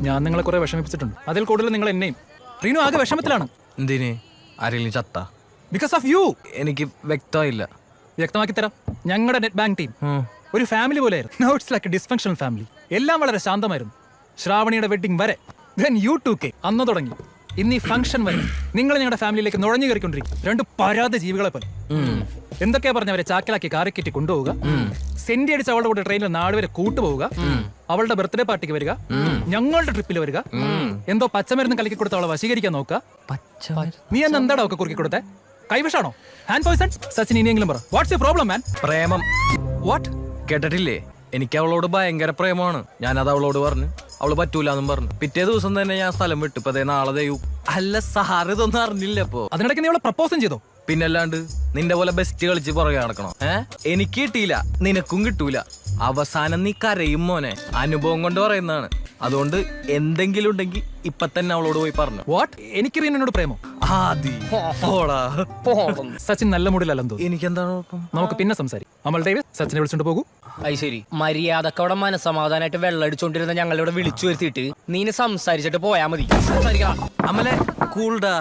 ഞാൻ നിങ്ങളെ കുറെ വിഷമിപ്പിച്ചിട്ടുണ്ട്. അതിൽ കൂടുതൽ നിങ്ങൾ എന്നെയും. റീനു ആകെ വിഷമത്തിലാണ്. എന്തിന്? ആരെങ്കിലും ചത്ത? Because of you. എനിക്ക് വ്യക്തമായില്ല. വ്യക്തമാക്കി തരാം. ഞങ്ങളുടെ നെറ്റ് ബാങ്ക് ടീം ഒരു ഫാമിലി പോലെയായിരുന്നു. Now it's like a dysfunctional family. എല്ലാം വളരെ ശാന്തമായിരുന്നു. ശ്രാവണിയുടെ വെഡിങ് വരെ. ദെൻ യു 2K അന്ന് തുടങ്ങി. ഇന്ന് ഈ ഫംഗ്ഷൻ വരെ നിങ്ങൾ ഞങ്ങളുടെ ഫാമിലിയിലേക്ക് നുഴഞ്ഞു കയറിക്കൊണ്ടിരിക്കും. രണ്ട് പരാത ജീവികളെ പോലെ. എന്തൊക്കെയാ പറഞ്ഞവരെ ചാക്കിലാക്കി കാറിക്കറ്റി കൊണ്ടുപോവുക, സെന്റി അടിച്ച് അവളുടെ കൂടെ ട്രെയിനിൽ നാട് വരെ കൂട്ടുപോവുക, അവളുടെ ബർത്ത്ഡേ പാർട്ടിക്ക് വരിക, ഞങ്ങളുടെ ട്രിപ്പിൽ വരിക, എന്തോ പച്ചമരുന്ന് കലക്കി കൊടുത്ത് അവളെ വശീകരിക്കാൻ നോക്കുക. നീ എന്ന് എന്താടാ ഒക്കെ കുറുക്കി കൊടുത്തേ? കൈവശാണോ? Hand poison? സച്ചിൻ ഇനിയെങ്കിലും പറ. What's you problem man? പ്രേമം. വാട്ട്? കേട്ടിട്ടില്ലേ? എനിക്ക് അവളോട് ഭയങ്കര പ്രേമമാണ്. ഞാനത് അവളോട് പറഞ്ഞു. അവള് പറ്റൂലെന്നും പറഞ്ഞു. പിറ്റേ ദിവസം തന്നെ ഞാൻ സ്ഥലം വിട്ടു. ഇപ്പൊ നാളെ ദൈവം. അല്ല സാറ് ഇതൊന്നും അറിഞ്ഞില്ല. അപ്പൊ അതിനിടയ്ക്ക് നീ അവളെ പ്രപ്പോസും ചെയ്തോ? പിന്നല്ലാണ്ട് നിന്റെ പോലെ ബെസ്റ്റ് കളിച്ച് പുറകെ നടക്കണോ? എനിക്ക് കിട്ടിയില്ല, നിനക്കും കിട്ടൂല. അവസാനം നീ കരയും മോനെ. അനുഭവം കൊണ്ട് പറയുന്നതാണ്. അതുകൊണ്ട് എന്തെങ്കിലും ഉണ്ടെങ്കിൽ ഇപ്പൊ തന്നെ അവളോട് പോയി പറഞ്ഞു. വാട്ട്? എനിക്ക് റീനോട് പ്രേമോ? സച്ചിൻ നല്ല മൂഡിലല്ലെന്തോ. എനിക്കെന്താണ്? നമുക്ക് പിന്നെ സംസാരിക്കും. അമൽ ഡേവിസ് സച്ചിനെ വിളിച്ചോണ്ട് പോകൂ. അത് ശരി. മര്യാദക്കവിടെ മനസ്സമാധാനമായിട്ട് വെള്ളടിച്ചോണ്ടിരുന്ന ഞങ്ങളിവിടെ വിളിച്ചു വരുത്തിയിട്ട് നീ സംസാരിച്ചിട്ട് പോയാ മതി. അമലെ കൂൾഡാ.